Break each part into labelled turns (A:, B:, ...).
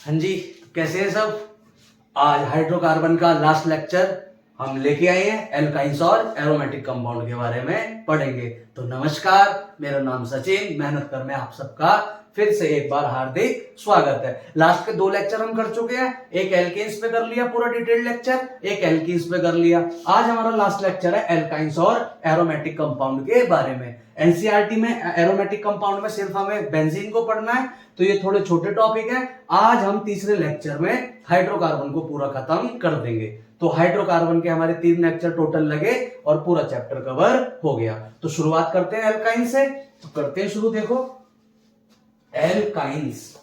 A: हाँ जी, कैसे हैं सब। आज हाइड्रोकार्बन का लास्ट लेक्चर हम लेके आए हैं। एल्काइंस और एरोमेटिक कंपाउंड के बारे में पढ़ेंगे। तो नमस्कार, मेरा नाम सचिन, मेहनत कर में आप सबका फिर से एक बार हार्दिक स्वागत है। लास्ट के 2 लेक्चर हम कर चुके हैं। एक एल्केन्स पे कर लिया पूरा डिटेल्ड लेक्चर, एक एल्कीन्स पे कर लिया। आज हमारा लास्ट लेक्चर है एल्काइंस और एरोमेटिक कंपाउंड के बारे में। एनसीईआरटी में एरोमेटिक कंपाउंड में सिर्फ हमें बेंजीन को पढ़ना है, तो ये थोड़े छोटे टॉपिक हैं। आज हम तीसरे लेक्चर में हाइड्रोकार्बन को पूरा खत्म कर देंगे। तो हाइड्रोकार्बन के हमारे 3 लेक्चर टोटल लगे और पूरा चैप्टर कवर हो गया। तो शुरुआत करते हैं एल्काइन से। तो करते हैं शुरू। देखो एल्काइंस,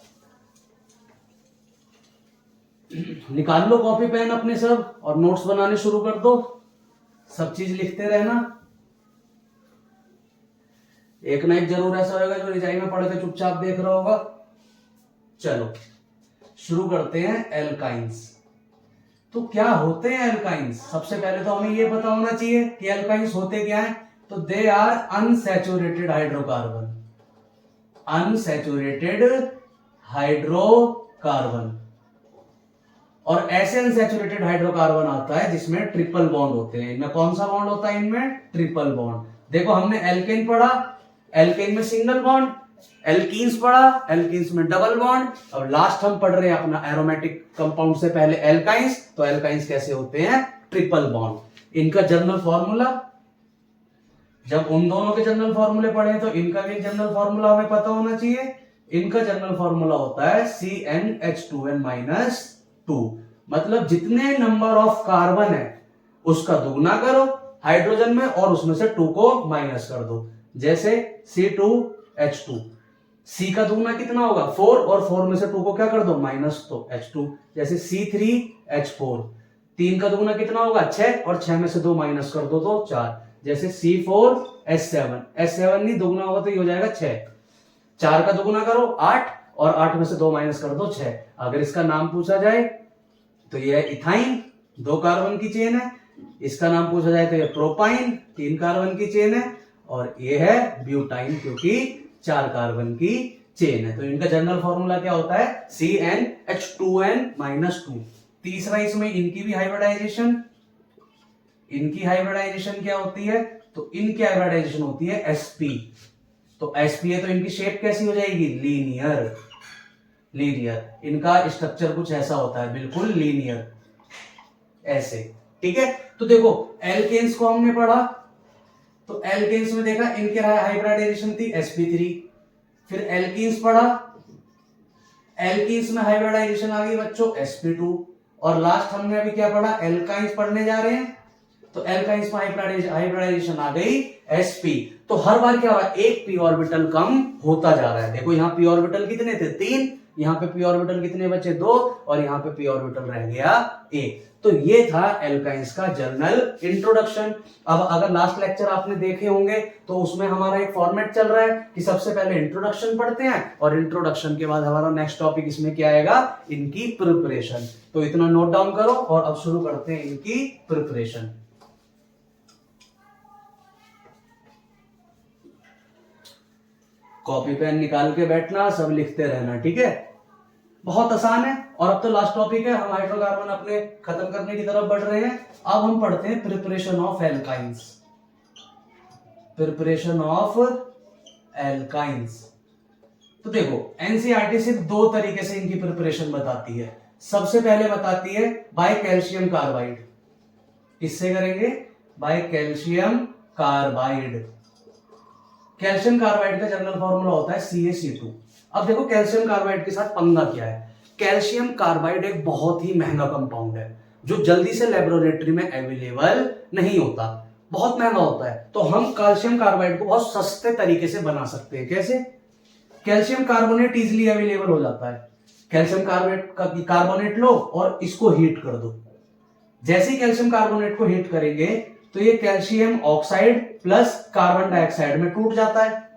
A: निकाल लो कॉपी पेन अपने सब और नोट्स बनाने शुरू कर दो। सब चीज लिखते रहना। एक ना एक जरूर ऐसा होगा जो रिजाई में पढ़ के चुपचाप देख रहा होगा। चलो शुरू करते हैं एल्काइंस। तो क्या होते हैं एल्काइंस? सबसे पहले तो हमें यह पता होना चाहिए कि एल्काइंस होते क्या हैं। तो they are unsaturated hydrocarbon. Unsaturated hydrocarbon. और ऐसे अनसैचुरेटेड हाइड्रोकार्बन आता है जिसमें ट्रिपल बॉन्ड होते हैं। इनमें कौन सा बॉन्ड होता है? इनमें ट्रिपल बॉन्ड। देखो हमने एल्केन पढ़ा, एल्केन में सिंगल बॉन्ड। एल्कीन्स पढ़ा, एल्कीन्स में डबल बॉन्ड। अब लास्ट हम पढ़ रहे हैं अपना एरोमेटिक कंपाउंड से पहले एल्काइंस। तो एल्काइंस कैसे होते हैं? Triple bond. इनका जनरल फॉर्मूला, जब उन दोनों के जनरल फॉर्मूले पढ़े तो इनका भी जनरल फॉर्मूला हमें पता होना चाहिए। इनका जनरल फॉर्मूला होता है CnH2n-2। मतलब जितने नंबर ऑफ कार्बन है उसका दुगना करो हाइड्रोजन में और उसमें से 2 को माइनस कर दो। जैसे C2H2, C का दुगना कितना होगा? 4, और 4 में से 2 को क्या कर दो? माइनस, तो H2। जैसे C3H4, 3 का दुगना कितना होगा? 6, और 6 में से 2 माइनस कर दो तो 4। जैसे C4H7, H7 नहीं दुगना होगा तो ये हो जाएगा 6। 4 का दुगना करो 8, और 8 में से 2 माइनस कर दो 6। अगर इसका नाम पूछा जाए तो ये है इथाइन, 2 कार्बन की चेन है। इसका नाम पूछा जाए तो ये प्रोपाइन, 3 कार्बन की चेन है। और ये है ब्यूटाइन, क्योंकि 4 कार्बन की चेन है। तो इनका जनरल फॉर्मूला क्या होता है? CnH2n-2। तीसरा इसमें इनकी भी हाइब्रिडाइजेशन। इनकी हाइब्रिडाइजेशन क्या होती है? तो इनकी हाइब्रिडाइजेशन होती है sp। तो sp है तो इनकी शेप कैसी हो जाएगी? लीनियर। लीनियर। इनका स्ट्रक्चर कुछ ऐसा होता है, बिल्कुल लीनियर ऐसे। ठीक है। तो देखो एल्केन्स को हमने पढ़ा, तो एल्केन्स में देखा इनके हाइब्रिडाइजेशन थी sp3। फिर एल्कीन्स पढ़ा, एल्कीन्स में हाइब्रिडाइजेशन आ गई बच्चों sp2। और लास्ट हमने अभी क्या पढ़ा? एल्काइंस पढ़ने जा रहे हैं। तो एल्काइंस में हाइब्रिडाइजेशन आ गई sp। तो हर बार क्या हो रहा है? एक p ऑर्बिटल कम होता जा रहा है। देखो यहाँ p ऑर्बिटल कितने थे? 3। यहाँ पे p ऑर्बिटल कितने बचे? 2। और यहाँ पे p ऑर्बिटल रह गया 1। तो ये था एल्काइंस का जनरल इंट्रोडक्शन। अब अगर लास्ट लेक्चर आपने देखे होंगे तो उसमें हमारा एक फॉर्मेट चल रहा है कि सबसे पहले इंट्रोडक्शन पढ़ते हैं और इंट्रोडक्शन के बाद हमारा नेक्स्ट टॉपिक इसमें क्या आएगा? इनकी प्रिपरेशन। तो इतना नोट डाउन करो और अब शुरू करते हैं इनकी प्रिपरेशन। कॉपी पेन निकाल के बैठना, सब लिखते रहना, ठीक है? बहुत आसान है। और अब तो लास्ट टॉपिक है, हम हाइड्रोकार्बन अपने खत्म करने की तरफ बढ़ रहे हैं। अब हम पढ़ते हैं preparation of alkynes. Preparation of alkynes. तो देखो एनसीईआरटी सिर्फ 2 तरीके से इनकी प्रिपरेशन बताती है। सबसे पहले बताती है बाय कैल्शियम कार्बाइड। किससे करेंगे? By calcium carbide. Calcium carbide का जनरल फॉर्मूला होता है CaC2। अब देखो कैल्शियम कार्बाइड के साथ पंगा क्या है। कैल्शियम कार्बाइड एक बहुत ही महंगा कंपाउंड है जो जल्दी से लेबोरेटरी में अवेलेबल नहीं होता, बहुत महंगा होता है। तो हम कैल्शियम कार्बाइड को बहुत सस्ते तरीके से बना सकते हैं। कैसे? कैल्शियम कार्बोनेट इजिली अवेलेबल हो जाता है। कैल्शियम कार्बोनेट लो और इसको हीट कर दो। जैसे ही कैल्शियम कार्बोनेट को हीट करेंगे तो ये calcium oxide plus carbon dioxide में टूट जाता है।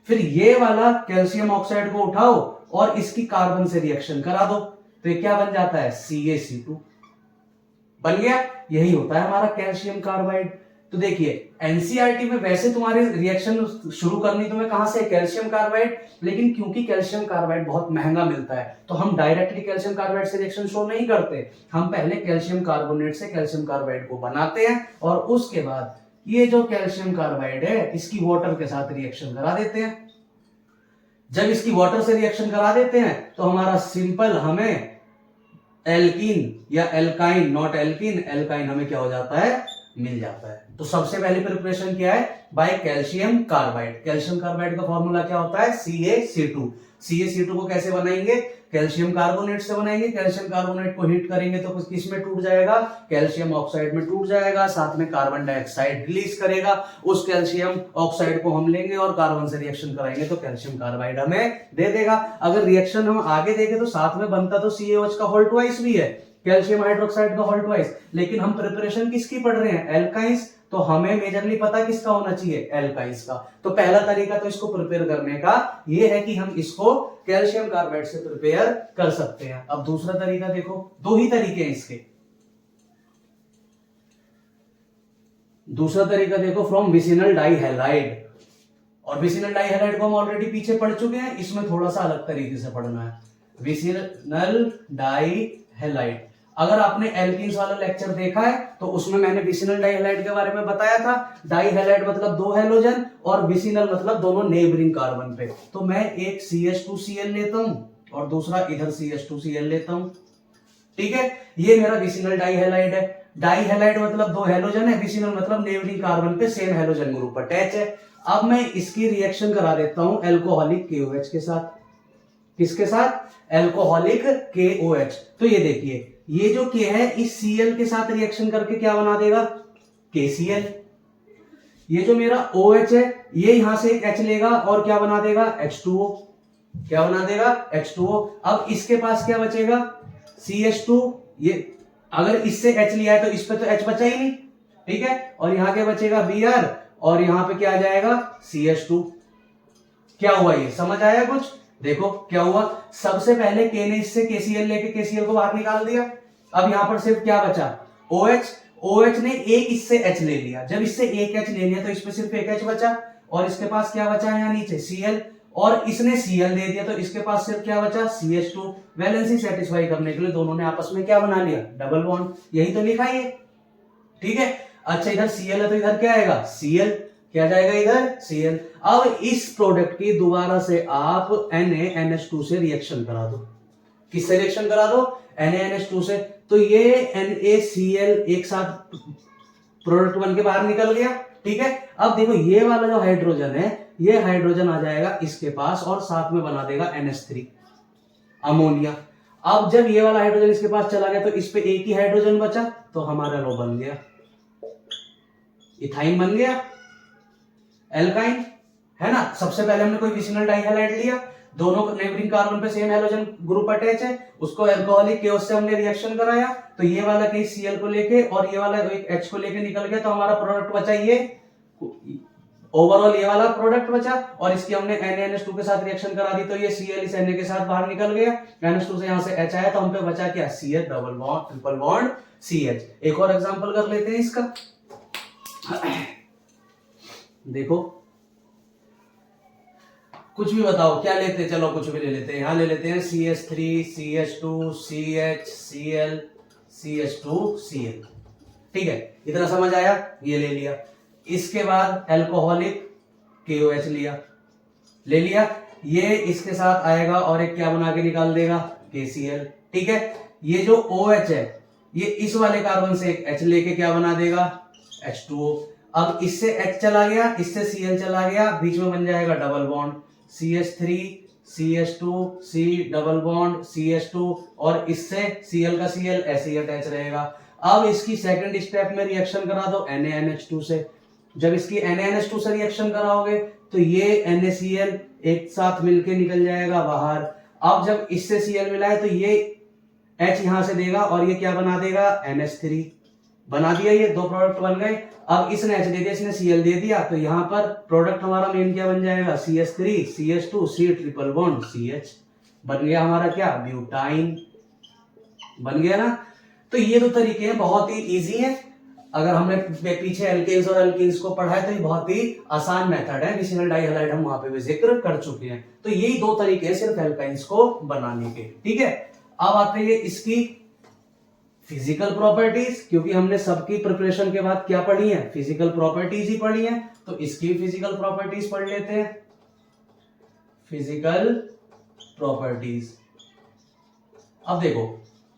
A: फिर ये वाला कैल्शियम ऑक्साइड को उठाओ और इसकी कार्बन से रिएक्शन करा दो, तो ये क्या बन जाता है? CaC2 बन गया। यही होता है हमारा कैल्शियम कार्बाइड। तो देखिए एनसीईआरटी में वैसे तुम्हारे रिएक्शन शुरू करनी तुम्हें कहां से, कैल्शियम कार्बाइड, लेकिन क्योंकि कैल्शियम कार्बाइड बहुत महंगा मिलता है तो हम डायरेक्टली कैल्शियम कार्बाइड से रिएक्शन शो नहीं करते, हम पहले कैल्शियम कार्बोनेट से कैल्शियम कार्बाइड को बनाते हैं और उसके बाद ये जो कैल्शियम कार्बाइड है इसकी वाटर के साथ रिएक्शन करा देते हैं। जब इसकी वाटर से रिएक्शन करा देते हैं तो हमारा सिंपल हमें एल्कीन या एल्काइन, नॉट एल्कीन, एल्काइन हमें क्या हो जाता है, मिल जाता है। तो सबसे पहले प्रिपरेशन क्या है, by calcium carbide. Calcium carbide का फॉर्मूला क्या होता है, CaC2। CaC2 को कैसे बनाएंगे, कैल्शियम कार्बोनेट से बनाएंगे। कैल्शियम कार्बोनेट को हीट करेंगे तो किस में टूट जाएगा, कैल्शियम ऑक्साइड में टूट जाएगा, साथ में कार्बन डाइऑक्साइड रिलीज करेगा। उस कैल्शियम ऑक्साइड को हम लेंगे और कार्बन से रिएक्शन कराएंगे तो कैल्शियम कार्बाइड हमें दे देगा। अगर रिएक्शन हम आगे देखें तो साथ में बनता तो CaOH का होल ट्वाइस भी है, कैल्शियम हाइड्रोक्साइड का होल ट्वाइस, लेकिन हम प्रिपरेशन किसकी पढ़ रहे हैं, एल्काइंस, तो हमें मेजरली पता किसका होना चाहिए, एल्काइंस का। तो पहला तरीका तो इसको प्रिपेयर करने का ये है कि हम इसको कैल्शियम कार्बाइड से प्रिपेयर कर सकते हैं। अब दूसरा तरीका देखो, दो ही तरीके हैं इसके। दूसरा तरीका देखो, फ्रॉम विसिनल डाइहैलाइड, और विसिनल डाइहैलाइड को हम ऑलरेडी पीछे पढ़ चुके हैं, इसमें थोड़ा सा अलग तरीके से पढ़ना है। विसिनल डाइहैलाइड, अगर आपने एल्कीन्स वाला लेक्चर देखा है तो उसमें मैंने विसिनल डाइहैलाइड के बारे में बताया था। डाइहैलाइड मतलब दो हैलोजन और विसिनल मतलब दोनों नेबरिंग कार्बन पे। तो मैं एक CH2Cl लेता हूं और दूसरा इधर CH2Cl लेता हूं, ठीक है, ये मेरा विसिनल डाइहैलाइड है। डाइहैलाइड मतलब दो हैलोजन है, विसिनल मतलब नेबरिंग कार्बन पे सेम हैलोजन ग्रुप अटैच है। अब मैं इसकी रिएक्शन करा देता हूं एल्कोहलिक KOH के साथ। किसके साथ, एल्कोहलिक KOH। तो ये देखिए ये जो K है इस Cl के साथ रिएक्शन करके क्या बना देगा, KCl। ये जो मेरा OH है ये यहां से एक H लेगा और क्या बना देगा, H2O। क्या बना देगा, H2O। अब इसके पास क्या बचेगा, CH2। ये अगर इससे H लिया है तो इस पे तो H बचा ही नहीं, ठीक है, और यहां क्या बचेगा, Br, और यहां पे क्या आ जाएगा, CH2। क्या हुआ, ये समझ आया कुछ, देखो क्या हुआ। सबसे पहले K ने इससे KCl लेके KCl को बाहर निकाल दिया। अब यहां पर सिर्फ क्या बचा, OH। OH ने एक इससे H ले लिया, जब इससे एक H ले लिया तो इस पे सिर्फ एक H बचा, और इसके पास क्या बचा है यहाँ नीचे, Cl, और इसने Cl दे दिया तो इसके पास सिर्फ क्या बचा, CH2। वैलेंसी सेटिस्फाई करने के लिए दोनों ने आपस में क्या बना लिया, डबल बॉन्ड। यही तो लिखा है, ठीक है। अच्छा इधर Cl है तो इधर क्या आएगा, Cl, क्या जाएगा इधर, Cl। अब इस प्रोडक्ट की दोबारा से आप NaNH2 से रिएक्शन करा दो। किससे रिएक्शन करा दो, NaNH2 से। तो ये NaCl एक साथ प्रोडक्ट बन के बाहर निकल गया, ठीक है। अब देखो ये वाला जो हाइड्रोजन है ये हाइड्रोजन आ जाएगा इसके पास और साथ में बना देगा NH3, अमोनिया। अब जब ये वाला हाइड्रोजन इसके पास चला गया तो इस पे एक ही हाइड्रोजन बचा, तो हमारा लो बन गया, इथाइन बन गया, एल्काइन, है ना। सबसे पहले हमने कोई विसिनल डाइहैलाइड लिया, दोनों नेबरिंग कार्बन पे सेम हैलोजन ग्रुप अटैच है, उसको एल्कोहलिक KOH से हमने रिएक्शन कराया, तो ये वाला कहीं Cl को लेके और ये वाला एक H को लेके निकल गया, तो हमारा प्रोडक्ट बचा ये, ओवरऑल ये वाला प्रोडक्ट बचा, और इसकी हमने NaNH2 के साथ रिएक्शन करा दी तो ये Cl इस Na के साथ बाहर निकल गया, NH2 से यहां से H आया तो हम पे बचा क्या, CH double bond triple bond CH। एक और एग्जांपल कर लेते हैं इसका, देखो कुछ भी बताओ क्या लेते हैं, चलो कुछ भी ले लेते हैं, यहां ले लेते हैं CH3 CH2 CH Cl CH2 Cl, ठीक है, इतना समझ आया, ये ले लिया। इसके बाद एल्कोहलिक KOH ले लिया, ये इसके साथ आएगा और एक क्या बना के निकाल देगा, KCl, ठीक है। ये जो OH है ये इस वाले कार्बन से एक H लेके क्या बना देगा, H2O। अब इससे H चला गया, इससे Cl चला गया, बीच में बन जाएगा double bond, CH3 CH2 C double bond CH2, और इससे Cl का Cl ऐसे ही अटैच रहेगा। अब इसकी सेकंड स्टेप में रिएक्शन करा दो NaNH2 से। जब इसकी NaNH2 से रिएक्शन कराओगे तो ये NaCl एक साथ मिलके निकल जाएगा बाहर। अब जब इससे Cl मिला है तो ये H यहां से देगा और ये क्या बना देगा, NH3 बना दिया, ये दो प्रोडक्ट बन गए। अब इसने H दे दिया, इसने Cl दे दिया, तो यहां पर प्रोडक्ट हमारा मेन क्या बन जाएगा, CH3 CH2 C triple bond CH, बन गया हमारा क्या, ब्यूटाइन, बन गया ना। तो ये दो तरीके हैं, बहुत ही इजी है। अगर हमने पीछे एल्केन्स और एल्कीन्स को पढ़ा है तो ये बहुत ही आसान मेथड है, विसिनल डाइहैलाइड हम वहां पे भी जिक्र कर चुके हैं। तो यही दो तरीके हैं सिर्फ एल्काइंस को बनाने के, ठीक है। अब आते हैं इसकी फिजिकल प्रॉपर्टीज, क्योंकि हमने सबकी प्रिपरेशन के बाद क्या पढ़ी है, फिजिकल प्रॉपर्टीज ही पढ़ी है, तो इसकी फिजिकल प्रॉपर्टीज पढ़ लेते हैं। फिजिकल प्रॉपर्टीज, अब देखो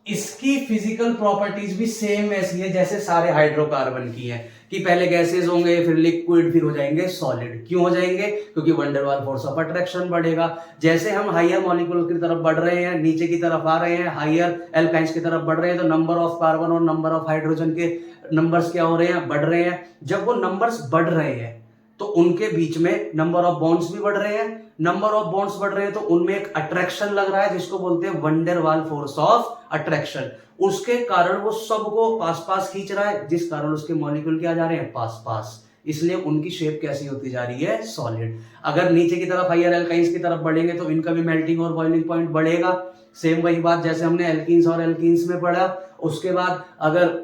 A: इसकी फिजिकल प्रॉपर्टीज भी सेम ऐसी है जैसे सारे हाइड्रोकार्बन की है, कि पहले गैसेस होंगे, फिर लिक्विड, फिर हो जाएंगे सॉलिड। क्यों हो जाएंगे, क्योंकि wonder Waals force of attraction बढ़ेगा। जैसे हम हायर मॉलिक्यूल की तरफ बढ़ रहे हैं, नीचे की तरफ आ रहे हैं, हायर एल्काइंस की तरफ बढ़ रहे हैं, तो नंबर ऑफ कार्बन और नंबर ऑफ हाइड्रोजन के नंबर्स क्या हो रहे हैं, बढ़ रहे हैं। जब वो नंबर्स बढ़ रहे हैं तो उनके बीच में नंबर ऑफ बॉन्ड्स भी बढ़ रहे हैं। नंबर ऑफ बॉन्ड्स बढ़ रहे हैं तो उनमें एक अट्रैक्शन लग रहा है जिसको बोलते हैं wonder Waals force of attraction. उसके कारण वो सबको पास पास खींच रहा है, जिस कारण उसके मॉलिक्यूल क्या जा रहे हैं, पास पास। इसलिए उनकी शेप कैसी होती जा रही है, सॉलिड। अगर नीचे की तरफ हायर एल्काइंस की तरफ बढ़ेंगे तो इनका भी मेल्टिंग और बॉइलिंग पॉइंट बढ़ेगा। सेम वही बात जैसे हमने एल्कीन्स और एल्कीन्स में पढ़ा। उसके बाद अगर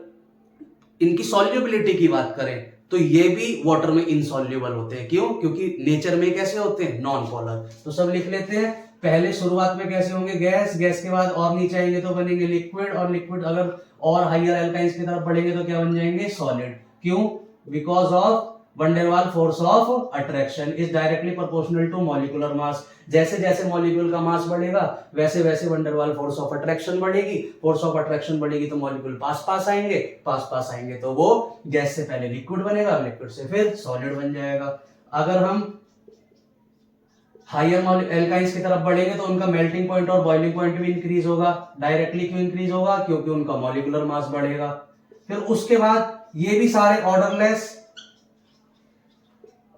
A: इनकी सॉल्युबिलिटी की बात करें तो ये भी वाटर में इनसॉल्युबल होते हैं। क्यों, क्योंकि नेचर में कैसे होते हैं, नॉन पोलर। तो सब लिख लेते हैं। पहले शुरुआत में कैसे होंगे, गैस, गैस के बाद और नीचे आएंगे तो बनेंगे लिक्विड, और लिक्विड अगर और हायर एल्काइंस की तरफ बढ़ेंगे तो क्या बन जाएंगे, सॉलिड। क्यों, because of van der Waals force of attraction is directly proportional to molecular mass. जैसे जैसे मॉलिक्यूल का मास बढ़ेगा वैसे वैसे wonder Waals force of attraction बढ़ेगी। फोर्स ऑफ अट्रैक्शन बढ़ेगी तो मॉलिक्यूल पास पास आएंगे, पास पास आएंगे तो वो गैस से पहले लिक्विड बनेगा, लिक्विड से फिर सॉलिड बन जाएगा। अगर हम हायर एल्काइंस की तरफ बढ़ेंगे तो उनका मेल्टिंग पॉइंट और बॉइलिंग पॉइंट भी इंक्रीज होगा। डायरेक्टली क्यों इंक्रीज होगा, क्योंकि उनका मॉलिक्यूलर मास बढ़ेगा। फिर उसके बाद ये भी सारे ऑर्डरलेस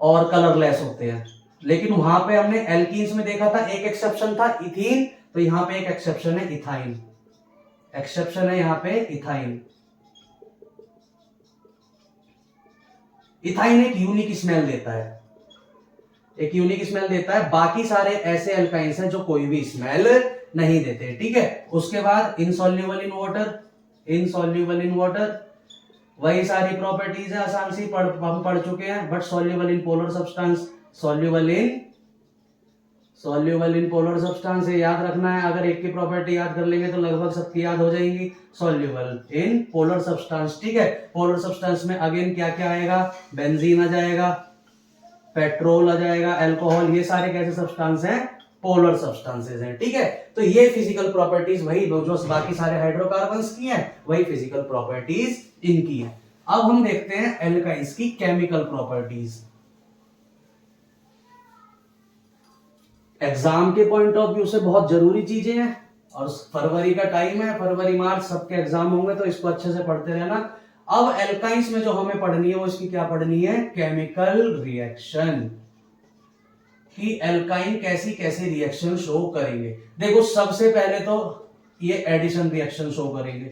A: और कलरलेस होते हैं, लेकिन वहां पे हमने एल्कीन्स में देखा था एक एक्सेप्शन था इथीन, तो यहां पे एक एक्सेप्शन है इथाइन। एक्सेप्शन है यहां पे इथाइन। इथाइन एक यूनिक स्मेल देता है, एक यूनिक स्मेल देता है। बाकी सारे ऐसे एल्काइंस हैं जो कोई भी स्मेल नहीं देते, ठीक है। उसके बाद insoluble in water, insoluble in water, वही सारी प्रॉपर्टीज है, आसान सी हम पढ़ चुके हैं। But soluble in polar substance, soluble in polar substance है, याद रखना है। अगर एक की प्रॉपर्टी याद कर लेंगे तो लगभग सबकी याद हो जाएंगी। सॉल्युबल इन पोलर सब्सटेंस, ठीक है। पोलर सब्सटेंस में अगेन क्या क्या आएगा, बेंजीन आ जाएगा, पेट्रोल आ जाएगा, अल्कोहल, ये सारे कैसे सब्सटेंस हैं, पोलर सब्सटेंसेस हैं, ठीक है। तो ये फिजिकल प्रॉपर्टीज वही जो बाकी सारे हाइड्रोकार्बन्स की हैं, वही फिजिकल प्रॉपर्टीज इनकी है। अब हम देखते हैं एल्काइंस की केमिकल प्रॉपर्टीज। एग्जाम के पॉइंट ऑफ व्यू से बहुत जरूरी चीजें हैं, और फरवरी का टाइम है, फरवरी मार्च सबके एग्जाम होंगे, तो इसको अच्छे से पढ़ते रहना। अब एल्काइंस में जो हमें पढ़नी है वो इसकी क्या पढ़नी है, केमिकल रिएक्शन, कि एल्काइन कैसी कैसी रिएक्शन शो करेंगे। देखो सबसे पहले तो ये एडिशन रिएक्शन शो करेंगे।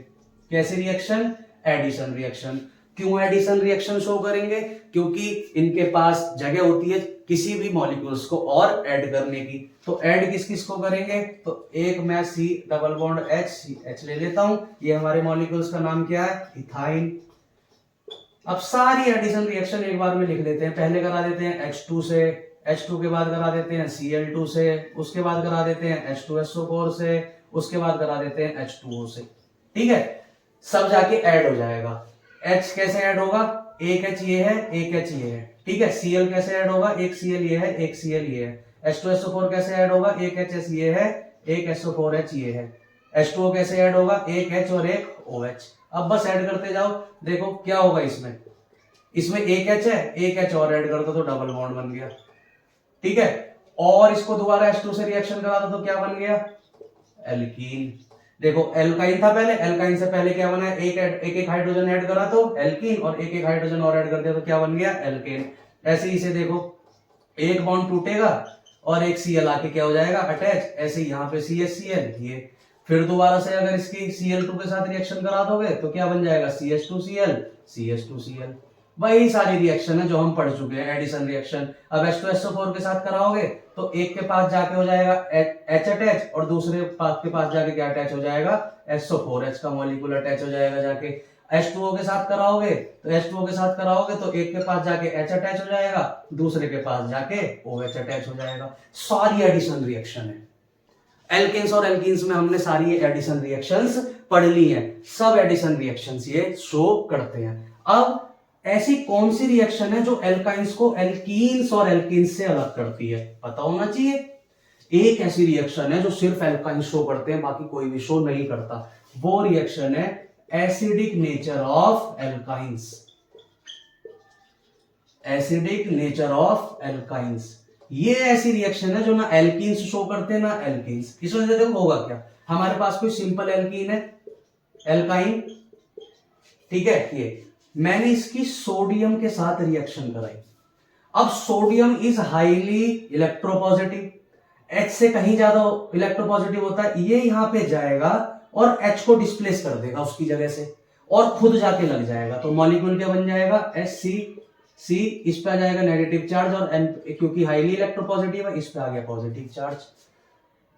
A: कैसी रिएक्शन, एडिशन रिएक्शन। क्यों एडिशन रिएक्शन शो करेंगे, क्योंकि इनके पास जगह होती है किसी भी मॉलिक्यूल्स को और ऐड करने की। तो ऐड किस किस को करेंगे, तो एक मैं सी डबल बॉन्ड एच ले लेता हूं, ये हमारे मॉलिक्यूल्स का नाम क्या है, इथाइन। अब सारी एडिशन रिएक्शन एक बार में लिख लेते हैं। पहले करा देते हैं H2 से, H2 के बाद करा देते हैं Cl2 से, उसके बाद करा देते हैं H2SO4 से, उसके बाद करा देते हैं H2O से, ठीक है। सब जाके ऐड हो जाएगा। H कैसे ऐड होगा, एक H ये है, एक H ये है, ठीक है। Cl कैसे ऐड होगा, एक Cl ये है, एक Cl ये है। H2SO4 कैसे ऐड होगा, एक HS ये है, एक SO4H ये है। H2O कैसे ऐड होगा, एक H और एक OH। अब बस ऐड करते जाओ, देखो क्या होगा इसमें, इसमें एक H है, एक H और ऐड कर दो तो डबल बॉन्ड बन गया, ठीक है। और इसको दोबारा H2 से रिएक्शन करा दो तो क्या बन गया, एल्कीन। देखो एल्काइन था पहले, एल्काइन से पहले क्या बना, एक हाइड्रोजन ऐड करा तो एल्कीन, और एक हाइड्रोजन और ऐड कर दिया तो क्या बन गया, एल्केन। ऐसे ही से देखो एक बॉन्ड टूटेगा और एक Cl आके क्या हो जाएगा, अटैच। ऐसे ही यहाँ पे CHCl, ये फिर दोबारा से अगर इसकी Cl2 के साथ रिएक्शन करा दोगे तो क्या बन जाएगा, CH2Cl, CH2Cl। वही सारी रिएक्शन है जो हम पढ़ चुके हैं, एडिशन रिएक्शन। अब H2SO4 के साथ कराओगे तो एक के पास जाके हो जाएगा H अटैच, और दूसरे के पास जाके क्या अटैच हो जाएगा, SO4H का मॉलिक्यूल अटैच हो जाएगा जाके। H2O के साथ कराओगे तो H2O के साथ कराओगे तो एक के पास जाके H अटैच हो जाएगा, दूसरे के पास जाके OH अटैच हो जाएगा। सारी एडिशन रिएक्शन है। एल्केन्स और एल्कीन्स में हमने सारी एडिशन रिएक्शंस पढ़ ली हैं, सब एडिशन रिएक्शंस ये शो करते हैं। अब ऐसी कौन सी रिएक्शन है जो एल्काइंस को एल्कीन्स और एल्कीन्स से अलग करती है, पता होना चाहिए। एक ऐसी रिएक्शन है जो सिर्फ एल्काइंस शो करते हैं, बाकी कोई भी शो नहीं करता। वो रिएक्शन है acidic nature of alkynes. Acidic nature of alkynes ये ऐसी रिएक्शन है जो ना एल्कीन्स शो करते हैं ना एल्कीन्स। इस वजह से देखो होगा क्या, हमारे पास कोई सिंपल एल्कीन है, एल्काइन, ठीक है, ये मैंने इसकी सोडियम के साथ रिएक्शन कराई। अब sodium is highly electropositive, H से कहीं ज्यादा इलेक्ट्रोपॉजिटिव होता है, ये यहां पे जाएगा और H को डिस्प्लेस कर देगा उसकी जगह से और खुद जाके लग जाएगा। तो मॉलिक्यूल क्या बन जाएगा, HCC, इस पे आ जाएगा नेगेटिव चार्ज और N क्योंकि हाईली इलेक्ट्रोपॉजिटिव है इस पे आ गया पॉजिटिव चार्ज।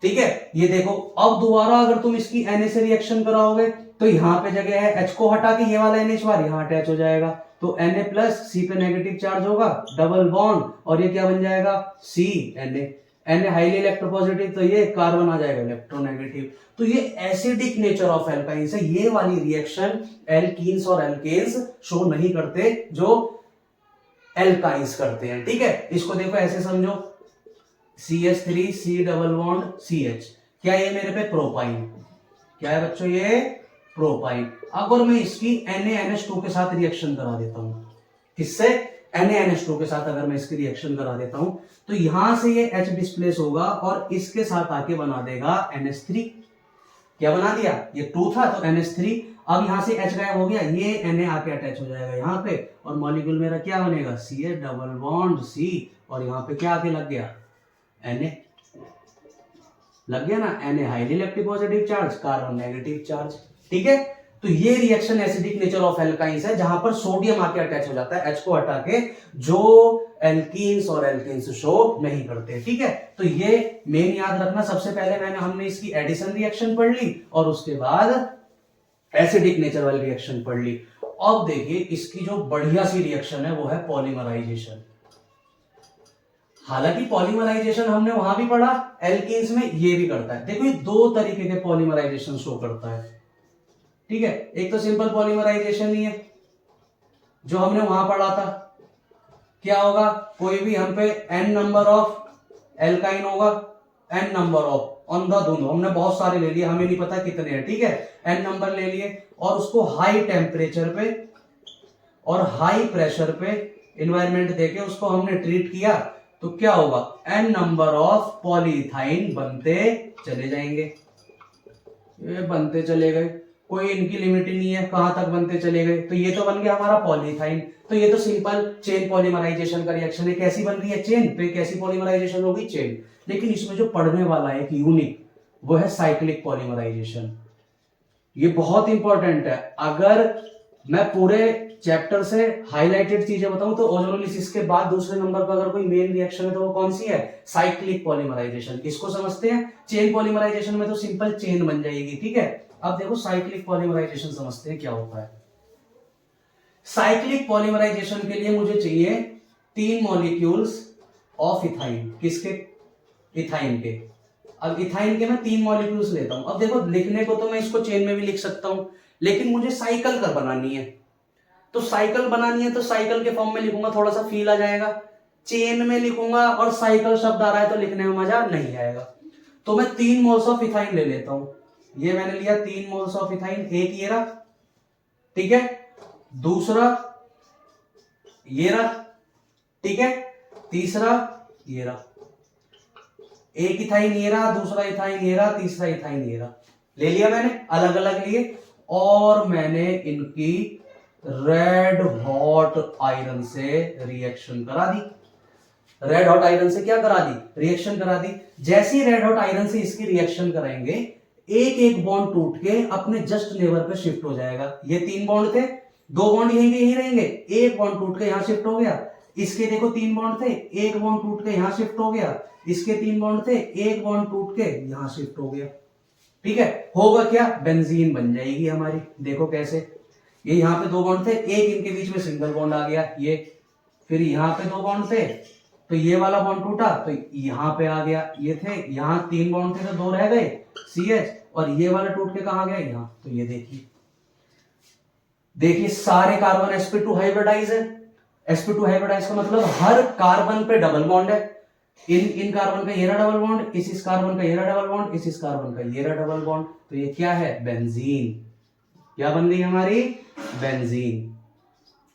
A: ठीक है, ये देखो अब दोबारा अगर तुम इसकी Na से रिएक्शन कराओगे तो यहाँ पे जगह है, H को हटा के ये वाला NH बार यहाँ अटैच हो जाएगा, तो Na प्लस C पे नेगेटिव चार्ज होगा, डबल बॉन्ड, और ये क्या बन जाएगा, CNA। Na हाईली इलेक्ट्रोपॉजिटिव तो ये कार्बन आ जाएगा इलेक्ट्रोनेगेटिव। तो ये एसिडिक नेचर ऑफ एल्काइंस है। ये वाली रिएक्शन एल्कीन्स और एल्केन्स शो नहीं करते जो एल्काइंस करते हैं। ठीक है, इसको देखो ऐसे समझो, CH3 C double bond CH, क्या ये मेरे पे प्रोपाइन, क्या है बच्चों ये प्रोपाइन। अगर मैं इसकी NaNH2 के साथ रिएक्शन करा देता हूं, किससे, NaNH2 के साथ अगर मैं इसकी रिएक्शन करा देता हूं तो यहां से ये H डिस्प्लेस होगा और इसके साथ आके बना देगा NH3। क्या बना दिया, ये 2 था तो NH3। अब यहां से H गायब हो गया, ये Na आके अटैच हो जाएगा यहाँ पे और मॉलिक्यूल मेरा क्या बनेगा, CH डबल बॉन्ड C, और यहाँ पे क्या आके लग गया, Na लग गया ना, Na highly electropositive charge, carbon negative charge. ठीक है, तो ये reaction acidic nature of alkynes है जहां पर सोडियम आके अटैच हो जाता है H को हटा के, जो एल्कीन्स और एल्केन्स शो नहीं करते। ठीक है, तो ये मेन याद रखना, सबसे पहले हमने इसकी एडिशन रिएक्शन पढ़ ली और उसके बाद एसिडिक नेचर वाली रिएक्शन पढ़ ली। अब देखिए इसकी जो बढ़िया सी रिएक्शन है वो है पॉलीमराइजेशन। हालांकि पॉलीमराइजेशन हमने वहां भी पढ़ा, एल्कीन्स में ये भी करता है। देखो ये 2 तरीके के पॉलीमराइजेशन शो करता है। ठीक है, एक तो सिंपल पॉलीमराइजेशन ही है जो हमने वहां पढ़ा था, क्या होगा, कोई भी हम पे n नंबर ऑफ एल्काइन होगा, n नंबर ऑफ अंधाधुंध, हमने बहुत सारे ले लिए, हमें नहीं पता कितने हैं। ठीक है, n नंबर ले लिए और उसको हाई टेम्परेचर पे और हाई प्रेशर पे एनवायरमेंट देके उसको हमने ट्रीट किया, तो क्या होगा, n नंबर ऑफ पॉलीइथाइन बनते चले जाएंगे, ये बनते चले गए, कोई इनकी लिमिट नहीं है कहां तक बनते चले गए। तो ये तो बन गया हमारा पॉलीइथाइन। तो ये तो सिंपल चेन पॉलीमराइजेशन का रिएक्शन है। कैसी बन रही है, चेन, तो कैसी पॉलीमराइजेशन होगी, चेन। लेकिन इसमें जो पढ़ने वाला है एक यूनिक, वो है साइक्लिक पॉलीमराइजेशन। ये बहुत इंपॉर्टेंट है। अगर मैं पूरे चैप्टर से हाईलाइटेड चीजें बताऊं तो ओजोनोलिसिस के बाद दूसरे नंबर पर अगर कोई मेन रिएक्शन है तो वो कौन सी है, साइक्लिक पॉलीमराइजेशन। इसको समझते हैं, चेन पॉलीमराइजेशन में तो सिंपल चेन बन जाएगी। ठीक है, अब देखो साइक्लिक पॉलीमराइजेशन समझते हैं क्या होता है। साइक्लिक पॉलीमराइजेशन के लिए मुझे चाहिए 3 मॉलिक्यूल्स ऑफ इथाइन, किसके, इथाइन के। अब इथाइन के मैं 3 मॉलिक्यूल्स लेता हूं। अब देखो लिखने को तो मैं इसको चेन में भी लिख सकता हूं, लेकिन मुझे साइकिल कर बनानी है, तो साइकिल बनानी है तो साइकिल के फॉर्म में लिखूंगा, थोड़ा सा फील आ जाएगा। चेन में लिखूंगा और साइकिल शब्द आ रहा है तो लिखने में मजा नहीं आएगा। तो मैं 3 मोल्स ऑफ इथाइन ले लेता हूं। ये मैंने लिया 3 मोल्स ऑफ इथाइन, एक ये रहा, ठीक है, दूसरा ये रहा, ठीक है, तीसरा ये रहा। एक इथाइन ये रहा, दूसरा इथाइन ये रहा, तीसरा इथाइन ये रहा। ले लिया मैंने, अलग अलग लिए, और मैंने इनकी रेड हॉट आयरन से रिएक्शन करा दी। रेड हॉट आयरन से क्या करा दी, रिएक्शन करा दी। जैसी रेड हॉट आयरन से इसकी रिएक्शन कराएंगे, एक एक बॉन्ड टूट के अपने जस्ट नेबर पे शिफ्ट हो जाएगा। ये 3 बॉन्ड थे, 2 बॉन्ड यहीं रहेंगे, एक बॉन्ड टूट के यहां शिफ्ट हो गया। इसके देखो 3 बॉन्ड थे, एक बॉन्ड टूट के यहां शिफ्ट हो गया। इसके 3 बॉन्ड थे, एक बॉन्ड टूट के यहां शिफ्ट हो गया। ठीक है, होगा क्या, बेंजीन बन जाएगी हमारी। देखो कैसे, ये यहाँ पे 2 बॉन्ड थे, एक इनके बीच में सिंगल बॉन्ड आ गया ये, फिर यहाँ पे 2 बॉन्ड थे तो ये वाला बॉन्ड टूटा तो यहाँ पे आ गया, ये थे यहाँ 3 बॉन्ड थे तो 2 रह गए CH, और ये वाला टूट के कहाँ गया यहाँ, तो ये देखिए सारे कार्बन sp2 हाइब्रिडाइज है। sp2 हाइब्रिडाइज का मतलब हर कार्बन पे डबल बॉन्ड है, इन कार्बन का ये रहा डबल बॉन्ड, इस कार्बन का ये रहा डबल बॉन्ड, इस कार्बन का ये रहा डबल बॉन्ड, तो ये क्या है, बेंजीन। क्या बन गई हमारी, बेंजीन।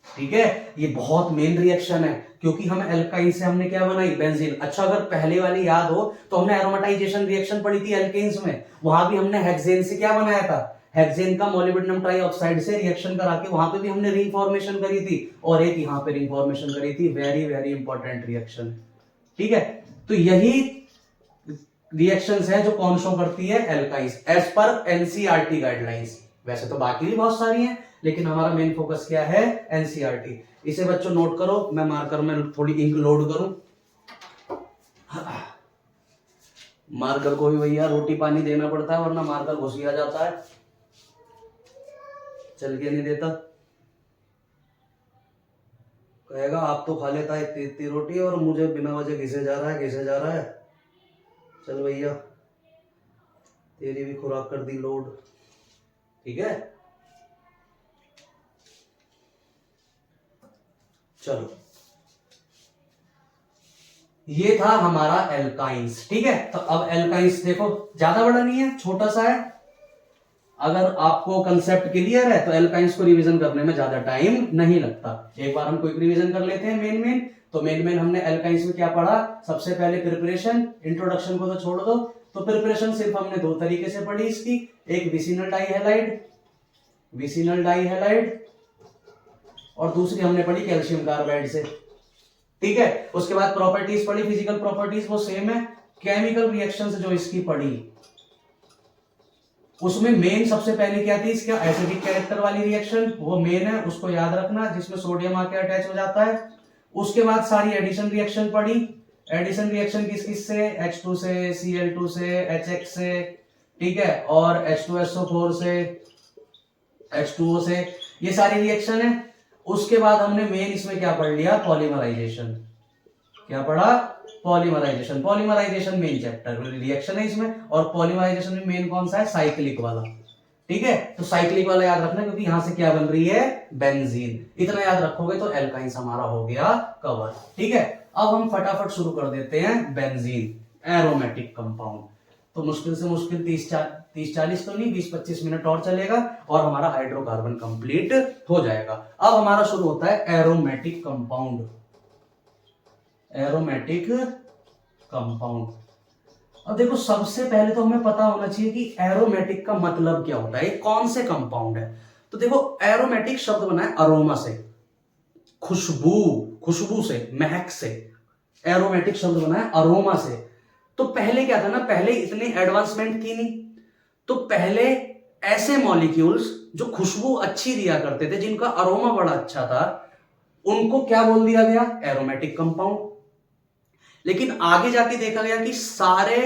A: ठीक है, ये बहुत मेन रिएक्शन है क्योंकि हम एल्काइन से हमने क्या बनाई, बेंजीन। अच्छा अगर पहले वाली याद हो तो हमने एरोमेटाइजेशन रिएक्शन पढ़ी थी एल्केन्स में, वहां भी हमने हेक्सेन से क्या बनाया था, हेक्सेन का मोलिब्डेनम ट्राइऑक्साइड से रिएक्शन करा के वहां पे भी हमने रिंग फॉर्मेशन करी थी, और एक यहाँ पे रिंग फॉर्मेशन करी थी, वेरी वेरी इंपॉर्टेंट रिएक्शन। ठीक है, तो यही रिएक्शंस है जो कौन शो करती है, alkynes as per NCERT guidelines. वैसे तो बाकी भी बहुत सारी हैं लेकिन हमारा मेन फोकस क्या है, एनसीईआरटी। इसे बच्चों नोट करो, मैं मार्कर में थोड़ी इंक लोड करूं। मार्कर को भी भैया रोटी पानी देना पड़ता है वरना मार्कर घुसिया जाता है, चल के नहीं देता, कहेगा आप तो खा लेता है इतनी इतनी रोटी और मुझे बिना वजह घिसे जा रहा है, घिसे जा रहा है। चल भैया तेरी भी खुराक कर दी लोड। ठीक है, चलो ये था हमारा एल्काइंस। ठीक है, तो अब एल्काइंस देखो ज्यादा बड़ा नहीं है, छोटा सा है। अगर आपको कंसेप्ट क्लियर है तो एल्काइंस को रिवीजन करने में ज्यादा टाइम नहीं लगता। एक बार हम क्विक रिवीजन कर लेते हैं मेन। तो मेन हमने एल्काइंस में क्या पढ़ा, सबसे पहले प्रिपरेशन, इंट्रोडक्शन को तो छोड़ दो, तो प्रिपरेशन सिर्फ हमने 2 तरीके से पढ़ी इसकी, एक विसिनल डाइहैलाइड और दूसरी हमने पढ़ी कैल्शियम कार्बाइड से। ठीक है, उसके बाद प्रॉपर्टीज पढ़ी, फिजिकल प्रॉपर्टीज वो सेम है। केमिकल रिएक्शंस जो इसकी पढ़ी उसमें मेन सबसे पहले क्या थी, इसका एसिडिक कैरेक्टर वाली रिएक्शन, वो मेन है, उसको याद रखना, जिसमें सोडियम आके अटैच हो जाता है। उसके बाद सारी एडिशन रिएक्शन पढ़ी, एडिशन रिएक्शन किस से, H2 से, Cl2 से, HX से, ठीक है, और H2SO4 से, H2O से, ये सारी रिएक्शन है। उसके बाद हमने मेन इसमें क्या पढ़ लिया, पॉलीमराइजेशन। क्या पढ़ा, polymerisation. Polymerisation main chapter reaction है इसमें, और पॉलीमराइजेशन में मेन कौन सा है, साइक्लिक वाला। ठीक है, तो साइक्लिक वाला याद रखना क्योंकि यहां से क्या बन रही है, बेंजीन। इतना याद रखोगे तो एल्काइंस हमारा हो गया कवर। ठीक है, अब हम फटाफट शुरू कर देते हैं बेंजीन, एरोमेटिक कंपाउंड। तो मुश्किल से मुश्किल 30-40 तो नहीं, 20-25 मिनट और चलेगा और हमारा हाइड्रोकार्बन कंप्लीट हो जाएगा। अब हमारा शुरू होता है एरोमेटिक कंपाउंड। एरोमेटिक कंपाउंड, अब देखो सबसे पहले तो हमें पता होना चाहिए कि एरोमेटिक का मतलब क्या होता है, कौन से कंपाउंड है। तो देखो एरोमेटिक शब्द बना है अरोमा से, खुशबू से, महक से। एरोमेटिक शब्द बना है अरोमा से। तो पहले क्या था ना, पहले इतनी एडवांसमेंट थी नहीं, तो पहले ऐसे मॉलिक्यूल्स जो खुशबू अच्छी दिया करते थे, जिनका अरोमा बड़ा अच्छा था, उनको क्या बोल दिया गया, एरोमेटिक कंपाउंड। लेकिन आगे जाके देखा गया कि सारे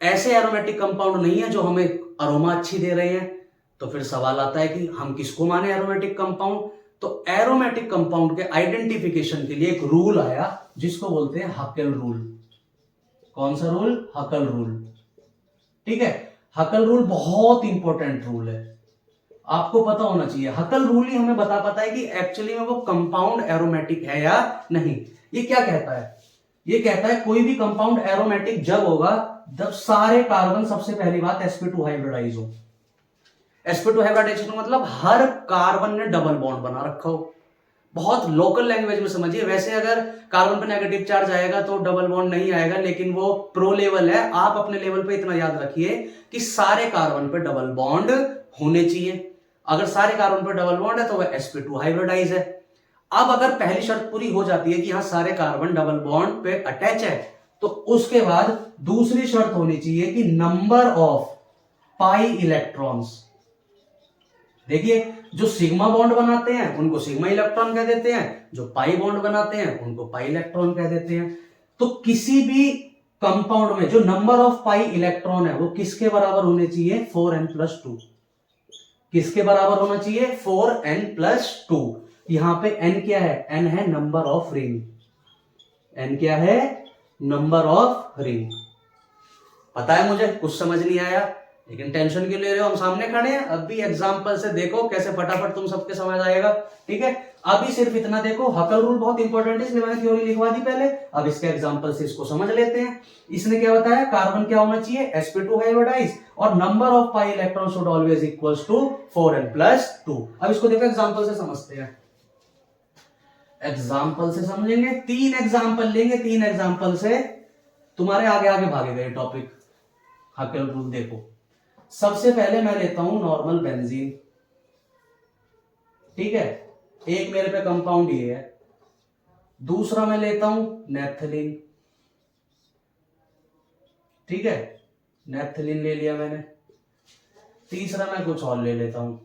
A: ऐसे एरोमेटिक कंपाउंड नहीं है जो हमें अरोमा अच्छी दे रहे हैं। तो फिर सवाल आता है कि हम किसको माने एरोमेटिक कंपाउंड। तो एरोमेटिक कंपाउंड के आइडेंटिफिकेशन के लिए एक रूल आया जिसको बोलते हैं हकेल रूल। कौन सा रूल, हकेल रूल। ठीक है, हकेल रूल बहुत इंपॉर्टेंट रूल है, आपको पता होना चाहिए। हकेल रूल ही हमें बता पाता है कि एक्चुअली में वो कंपाउंड एरोमेटिक है या नहीं। ये क्या कहता है, ये कहता है कोई भी कंपाउंड एरोमेटिक जब होगा जब सारे कार्बन, सबसे पहली बात, sp2 हाइब्रिडाइज हो। sp2 हाइब्रिडाइजेशन मतलब हर कार्बन ने डबल बॉन्ड बना रखा हो। बहुत लोकल लैंग्वेज में समझिए, वैसे अगर कार्बन पर नेगेटिव चार्ज आएगा तो डबल बॉन्ड नहीं आएगा, लेकिन वो प्रो लेवल है। आप अपने लेवल पे इतना याद रखिए कि सारे कार्बन पे डबल बॉन्ड होने चाहिए। अगर सारे कार्बन पे डबल बॉन्ड है तो वह sp2 हाइब्रिडाइज है। अब अगर पहली शर्त पूरी हो जाती है कि यहां सारे कार्बन डबल बॉन्ड पे अटैच है, तो उसके बाद दूसरी शर्त होनी चाहिए कि नंबर ऑफ पाई इलेक्ट्रॉन्स। देखिए, जो सिग्मा बॉन्ड बनाते हैं उनको सिग्मा इलेक्ट्रॉन कह देते हैं, जो पाई बॉन्ड बनाते हैं उनको पाई इलेक्ट्रॉन कह देते हैं। तो किसी भी कंपाउंड में जो नंबर ऑफ पाई इलेक्ट्रॉन है वो किसके बराबर होने चाहिए, 4n+2। किसके बराबर होना चाहिए? 4n+2। यहां पे n क्या है? n है नंबर ऑफ रिंग। n क्या है? Number of ring. पता है मुझे कुछ समझ नहीं आया, लेकिन टेंशन क्यों ले रहे हो? हम सामने खड़े हैं, अब भी एग्जांपल से देखो कैसे फटाफट तुम सबके समझ आएगा। ठीक है, अभी सिर्फ इतना देखो, हकल रूल बहुत इंपॉर्टेंट है, इसलिए मैंने थ्योरी लिखवा दी पहले। अब इसके एग्जांपल से इसको समझ लेते हैं। इसने क्या बताया? कार्बन क्या होना चाहिए? sp2 हाइब्रिडाइज, और number of pi electron should always equals to 4n+2। अब इसको देखो एग्जांपल से समझते हैं। एग्जाम्पल से समझेंगे, 3 एग्जाम्पल लेंगे, 3 एग्जाम्पल से तुम्हारे आगे आगे भागेगा ये टॉपिक। हकेल रूल देखो, सबसे पहले मैं लेता हूं नॉर्मल बेंजीन। ठीक है, एक मेरे पे कंपाउंड ये है। दूसरा मैं लेता हूं नेप्थलीन। ठीक है, नेप्थलीन ले लिया मैंने। तीसरा मैं कुछ और ले लेता हूं।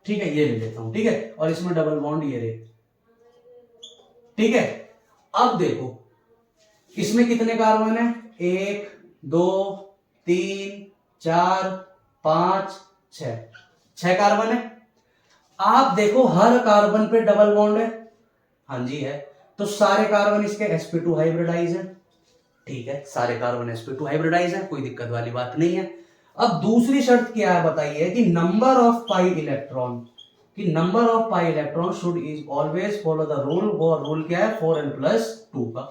A: ठीक है, ये ले लेता हूं। ठीक है, और इसमें डबल बॉन्ड ये रे। ठीक है, अब देखो इसमें कितने कार्बन है? 1 2 3 4 5 6, 6 कार्बन है। आप देखो हर कार्बन पे डबल बॉन्ड है। हाँ जी है, तो सारे कार्बन इसके sp2 हाइब्रिडाइज है। ठीक है, सारे कार्बन sp2 हाइब्रिडाइज है, कोई दिक्कत वाली बात नहीं है। अब दूसरी शर्त क्या है बताइए, कि नंबर ऑफ पाई इलेक्ट्रॉन, कि number of pi electron should is always follow the rule. वो रूल क्या है? 4n+2 का।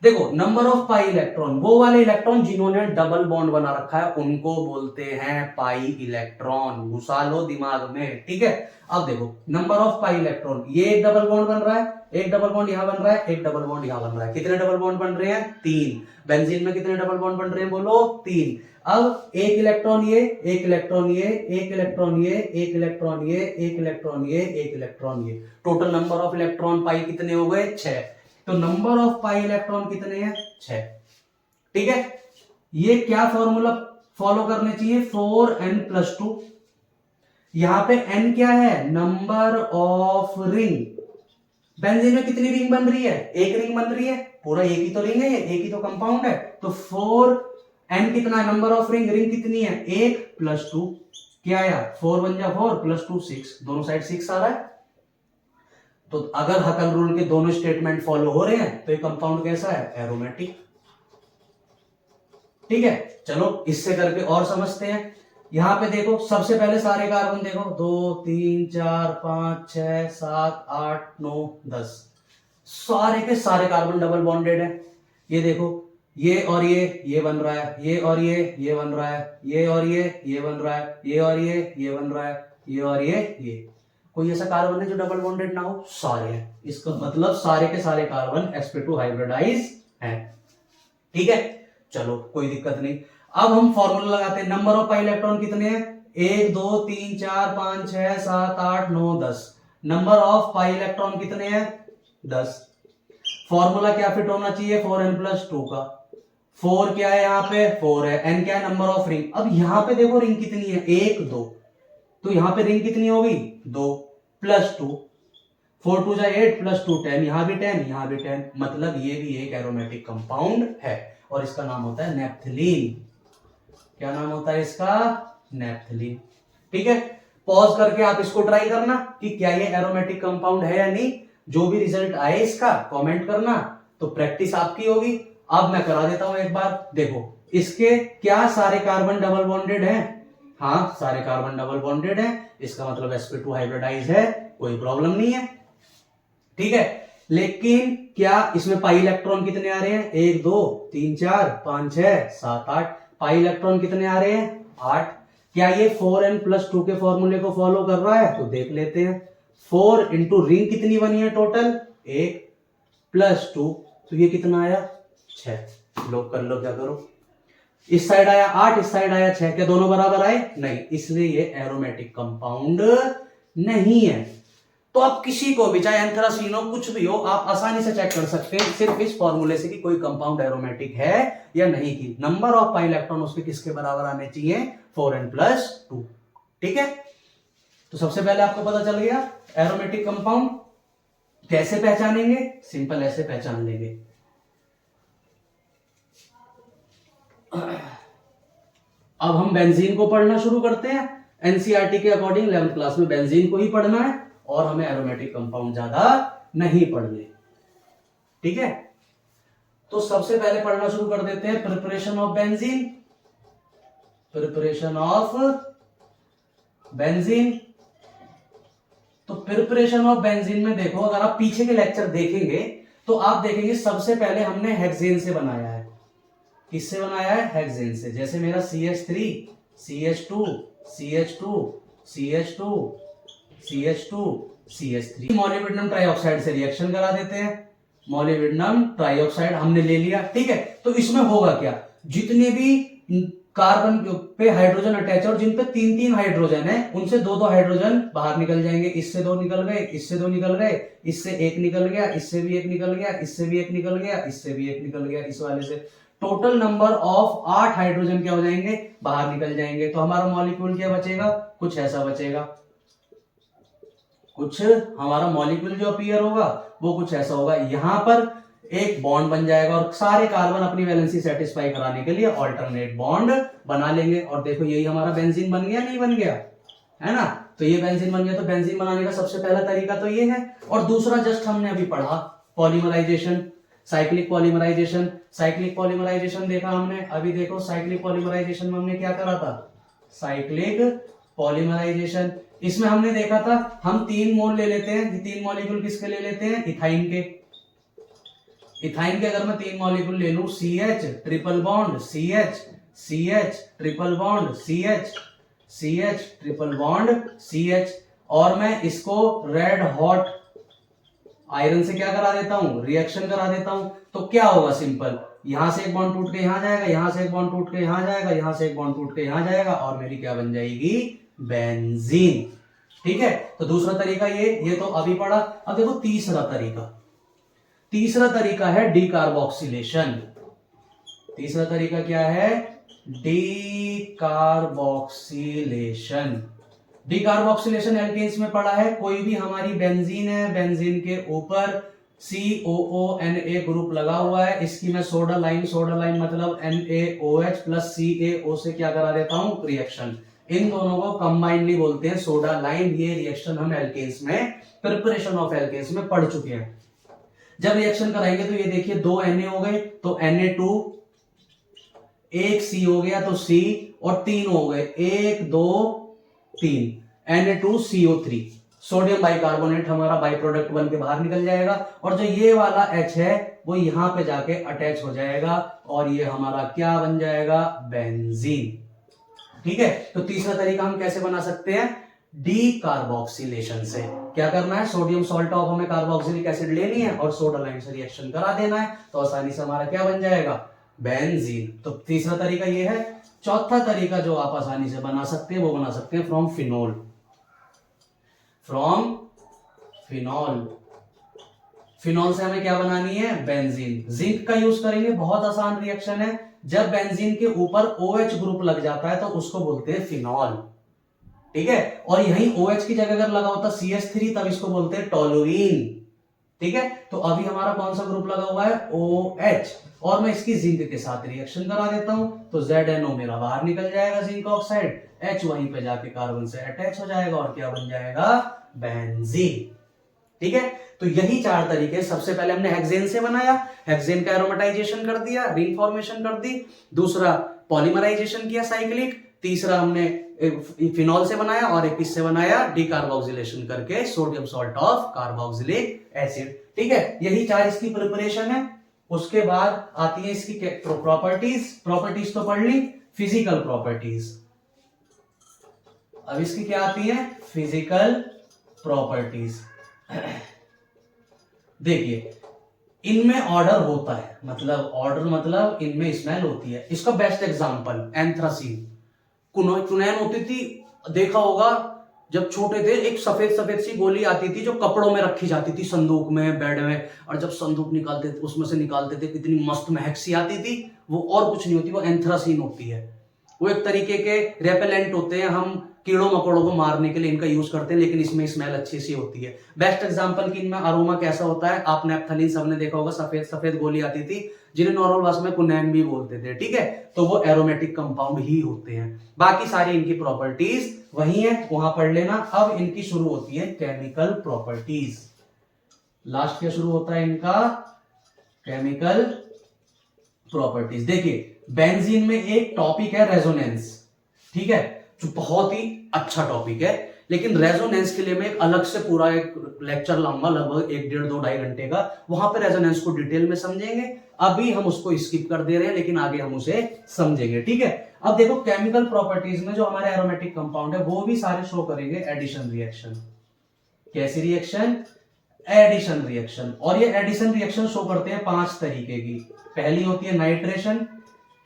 A: देखो नंबर ऑफ पाई इलेक्ट्रॉन, वो वाले इलेक्ट्रॉन जिन्होंने डबल बॉन्ड बना रखा है उनको बोलते हैं पाई इलेक्ट्रॉन। घुसा लो दिमाग में। ठीक है, अब देखो नंबर ऑफ पाई इलेक्ट्रॉन, ये एक डबल बॉन्ड बन रहा है, एक डबल बॉन्ड यहां बन रहा है, एक डबल बॉन्ड यहां बन रहा है। कितने डबल बॉन्ड बन रहे हैं? 3। बेंजीन में कितने डबल बॉन्ड बन रहे हैं? बोलो 3। अब एक इलेक्ट्रॉन ये, एक इलेक्ट्रॉन ये, एक इलेक्ट्रॉन ये, एक इलेक्ट्रॉन ये, एक इलेक्ट्रॉन ये, एक इलेक्ट्रॉन ये। टोटल नंबर ऑफ इलेक्ट्रॉन पाई कितने हो गए? 6। तो नंबर ऑफ पाई इलेक्ट्रॉन कितने हैं? 6। ठीक है, ये क्या फॉर्मूला फॉलो करने चाहिए? 4n+2। यहां पे n क्या है? Number of ring. बेंजीन में कितनी रिंग बन रही है? एक रिंग बन रही है, पूरा एक ही तो रिंग है, ये एक ही तो कंपाउंड है। तो 4n कितना है? Number of ring. रिंग कितनी है? 1+2। क्या आया? 4 1 जा 4 +2 6, दोनों साइड 6 आ रहा है। तो अगर हकल रूल के दोनों स्टेटमेंट फॉलो हो रहे हैं तो ये कंपाउंड कैसा है? एरोमेटिक। ठीक है, चलो इससे करके और समझते हैं। यहां पे देखो सबसे पहले सारे कार्बन देखो, 2 3 4 5 6 7 8 9 10, सारे के सारे कार्बन डबल बॉन्डेड है। ये देखो, ये और ये बन रहा है, ये और ये बन रहा है, ये और ये बन रहा है, ये और ये बन रहा है, ये और ये। कोई ऐसा कार्बन है जो डबल बॉन्डेड ना हो? सारे हैं। इसका मतलब सारे के सारे कार्बन sp2 हाइब्रिडाइज हैं। ठीक है, चलो कोई दिक्कत नहीं। अब हम फॉर्मूला लगाते हैं। नंबर ऑफ पाई इलेक्ट्रॉन कितने हैं? 1 2 3 4 5 6 7 8 9 10। नंबर ऑफ पाई इलेक्ट्रॉन कितने हैं? 10। फॉर्मूला क्या फिट होना चाहिए? 4n+2 का। 4 क्या है? यहाँ पे 4 है। n क्या है? Number of ring. अब यहां पे देखो रिंग कितनी है? 1 2, तो यहां पे रिंग कितनी होगी? 2 +2, 4 2 जा 8 +2 10, यहां भी 10, यहां भी 10। मतलब ये भी एक एरोमेटिक कंपाउंड है और इसका नाम होता है नेप्थलीन। क्या नाम होता है इसका? नेप्थलीन। ठीक है, पॉज करके आप इसको ट्राई करना कि क्या ये एरोमेटिक कंपाउंड है या नहीं। जो भी रिजल्ट आए इसका कमेंट करना, तो प्रैक्टिस आपकी होगी। अब मैं करा देता हूं एक बार। देखो इसके क्या सारे कार्बन डबल बॉन्डेड हैं? हाँ, सारे कार्बन डबल बॉन्डेड हैं। इसका मतलब sp2 हाइब्रिडाइज है, कोई प्रॉब्लम नहीं है। ठीक है, लेकिन क्या इसमें पाई इलेक्ट्रॉन कितने आ रहे हैं? 1 2 3 4 5 6 7 8। पाई इलेक्ट्रॉन कितने आ रहे हैं? 8। क्या ये 4n+2 के फॉर्मूले को फॉलो कर रहा है? तो देख लेते हैं। 4 इंटू रिंग कितनी बनी है टोटल? 1 +2, तो ये कितना आया? 6। लोग कर लो, क्या करो। इस साइड आया 8, इस साइड आया 6, क्या दोनों बराबर आए? नहीं, इसलिए ये एरोमेटिक कंपाउंड नहीं है। तो आप किसी को भी, चाहे एंथ्रासीन हो, कुछ भी हो, आप आसानी से चेक कर सकते हैं सिर्फ इस फॉर्मूले से कि कोई कंपाउंड एरोमेटिक है या नहीं। की नंबर ऑफ पाई इलेक्ट्रॉन उसके किसके बराबर आने चाहिए? 4n+2। ठीक है, तो सबसे पहले आपको पता चल गया एरोमेटिक कंपाउंड कैसे पहचानेंगे। सिंपल ऐसे पहचान लेंगे। अब हम बेंजीन को पढ़ना शुरू करते हैं। एनसीईआरटी के अकॉर्डिंग 11th क्लास में बेंजीन को ही पढ़ना है और हमें एरोमेटिक कंपाउंड ज्यादा नहीं पढ़ने। ठीक है, तो सबसे पहले पढ़ना शुरू कर देते हैं preparation of benzene. Preparation of benzene, तो प्रिपरेशन ऑफ बेंजीन में देखो, अगर आप पीछे के लेक्चर देखेंगे तो आप देखेंगे सबसे पहले हमने हेक्सेन से बनाया है। किससे बनाया है? हेक्सेन से। जैसे मेरा CH3 CH2 CH2 CH2 CH2 CH3, molybdenum trioxide से रिएक्शन करा देते हैं। मॉलिब्डेनम ट्राइऑक्साइड हमने ले लिया। ठीक है, तो इसमें होगा क्या, जितने भी कार्बन पे हाइड्रोजन अटैच है और जिन पे 3-3 हाइड्रोजन है, उनसे 2-2 हाइड्रोजन बाहर निकल जाएंगे। इससे 2 निकल गए, इससे 2 निकल गए, इससे 1 निकल गया, इससे भी 1 निकल गया, इससे भी 1 निकल गया, इससे भी 1 निकल गया। इस वाले से टोटल नंबर ऑफ 8 हाइड्रोजन क्या हो जाएंगे? बाहर निकल जाएंगे। तो हमारा मॉलिक्यूल क्या बचेगा? कुछ ऐसा बचेगा। कुछ हमारा मॉलिक्यूल जो अपीयर होगा वो कुछ ऐसा होगा। यहां पर एक बॉन्ड बन जाएगा और सारे कार्बन अपनी वैलेंसी सेटिस्फाई कराने के लिए ऑल्टरनेट बॉन्ड बना लेंगे। और देखो यही हमारा बेंजीन बन गया, नहीं बन गया? है ना? तो ये बेंजीन बन गया। तो बेंजीन बनाने का सबसे पहला तरीका तो ये है। और दूसरा जस्ट हमने अभी पढ़ा, polymerisation, cyclic polymerisation. Cyclic polymerisation देखा हमने। अभी देखो साइक्लिक पॉलीमराइजेशन में हमने क्या करा था? Cyclic polymerisation. इसमें हमने देखा था हम 3 मोल ले लेते हैं। 3 मॉलिक्यूल किसके ले लेते हैं? इथाइन के। इथाइन के अगर मैं 3 मॉलिक्यूल ले लूं, CH triple bond CH, CH triple bond CH, CH triple bond CH, और मैं इसको रेड हॉट आयरन से क्या करा देता हूं? रिएक्शन करा देता हूं। तो क्या होगा? सिंपल, यहां से एक बॉन्ड टूट के यहां जाएगा, यहां से एक बॉन्ड टूट के यहां जाएगा, यहां से एक बॉन्ड टूट के यहां जाएगा, और मेरी क्या बन जाएगी? बेंजीन। ठीक है, तो दूसरा तरीका ये तो अभी पढ़ा। अब देखो तीसरा तरीका। तीसरा तरीका है डीकार्बोक्सिलेशन। तीसरा तरीका क्या है? डीकार्बोक्सिलेशन। डीकार्बोक्सिलेशन एल्केन्स में पढ़ा है। कोई भी हमारी बेंजीन है, बेंजीन के ऊपर COONA ग्रुप लगा हुआ है, इसकी मैं सोडा लाइन मतलब NaOH प्लस CaO से क्या करा देता हूं? रिएक्शन। इन दोनों को कंबाइंडली बोलते हैं सोडा लाइन। ये रिएक्शन हम एल्केन्स में, प्रिपरेशन ऑफ एल्केन्स में पढ़ चुके हैं। जब रिएक्शन कराएंगे तो ये देखिए 2 Na हो गए तो Na2, 1 C हो गया तो C, और 3 हो गए 1 2 3 Na2CO3। सोडियम बाइकार्बोनेट हमारा बाई प्रोडक्ट बन के बाहर निकल जाएगा, और जो ये वाला H है वो यहां पे जाके अटैच हो जाएगा, और ये हमारा क्या बन जाएगा? बेंजीन। ठीक है, तो तीसरा तरीका हम कैसे बना सकते हैं? डीकार्बोक्सिलेशन से। क्या करना है? सोडियम सॉल्ट ऑफ हमें कार्बोक्सिलिक एसिड लेनी है और सोडा लाइम से रिएक्शन करा देना है, तो आसानी से हमारा क्या बन जाएगा? बेंजीन। तो तीसरा तरीका ये है। चौथा तरीका जो आप आसानी से बना सकते हैं वो बना सकते हैं from phenol. From phenol. Phenol से हमें क्या बनानी है? बेंजीन। जिंक का यूज करेंगे, बहुत आसान रिएक्शन है। जब बेंजीन के ऊपर OH ग्रुप लग जाता है तो उसको बोलते हैं फिनोल। ठीक है, और यही OH की जगह अगर लगा होता CH3 तब इसको बोलते हैं टोलुइन। ठीक है, तो अभी हमारा कौन सा ग्रुप लगा हुआ है? OH, और मैं इसकी जिंक के साथ रिएक्शन करा देता हूं तो ZNO मेरा बाहर निकल जाएगा, जिंक ऑक्साइड। H वहीं पे जाके कार्बन से अटैच हो जाएगा और क्या बन जाएगा? बेंजीन। ठीक है, तो यही 4 तरीके। सबसे पहले हमने हेक्सेन से बनाया, हेक्सेन का एरोमेटाइजेशन कर दिया, रिंग फॉर्मेशन कर दी। दूसरा पॉलीमराइजेशन किया साइक्लिक। तीसरा हमने फिनोल से बनाया, और एक किससे बनाया? डीकार्बोक्सिलेशन करके, sodium salt of carboxylic acid. ठीक है, यही 4 इसकी प्रिपरेशन है। उसके बाद आती है इसकी प्रॉपर्टीज। प्रॉपर्टीज तो पढ़ ली। Physical properties. अब इसकी क्या आती है? Physical properties. देखिए, इनमें ऑर्डर होता है, मतलब इनमें स्मेल होती है। इसका बेस्ट एग्जांपल एंथ्रासीन। क्विनोन होती थी, देखा होगा जब छोटे थे, एक सफेद सफेद सी गोली आती थी जो कपड़ों में रखी जाती थी, संदूक में, बेड में, और जब संदूक निकालते थे उसमें से निकालते थे कितनी मस्त महक सी आती थी। वो और कुछ नहीं होती, वो एंथ्रासीन होती है। वो एक तरीके के रेपेलेंट होते हैं, हम कीड़ों मकोड़ों को मारने के लिए इनका यूज करते हैं, लेकिन इसमें स्मेल अच्छी सी होती है। बेस्ट एग्जांपल की इनमें अरोमा कैसा होता है, आप नैप्थलीन सबने देखा होगा, सफेद सफेद गोली आती थी जिन्हें नॉर्मल भाषा में कुनैन भी बोलते थे, ठीक है, तो वो एरोमेटिक कंपाउंड ही होते हैं। बाकी सारी इनकी प्रॉपर्टीज वही है, वहां पढ़ लेना। अब इनकी शुरू होती है केमिकल प्रॉपर्टीज। लास्ट क्या शुरू होता है इनका, केमिकल प्रॉपर्टीज। देखिए बेंजीन में एक टॉपिक है रेजोनेंस, ठीक है, जो बहुत ही अच्छा टॉपिक है, लेकिन रेजोनेंस के लिए मैं एक अलग से पूरा एक लेक्चर लाऊंगा, लगभग 1.5-2.5 घंटे का। वहां पे रेजोनेंस को डिटेल में समझेंगे। अभी हम उसको स्किप कर दे रहे हैं, लेकिन आगे हम उसे समझेंगे, ठीक है। अब देखो केमिकल प्रॉपर्टीज में जो हमारे एरोमेटिक कंपाउंड है वो भी सारे शो करेंगे एडिशन रिएक्शन। कैसी रिएक्शन, एडिशन रिएक्शन। और ये एडिशन रिएक्शन शो करते हैं 5 तरीके की। पहली होती है नाइट्रेशन,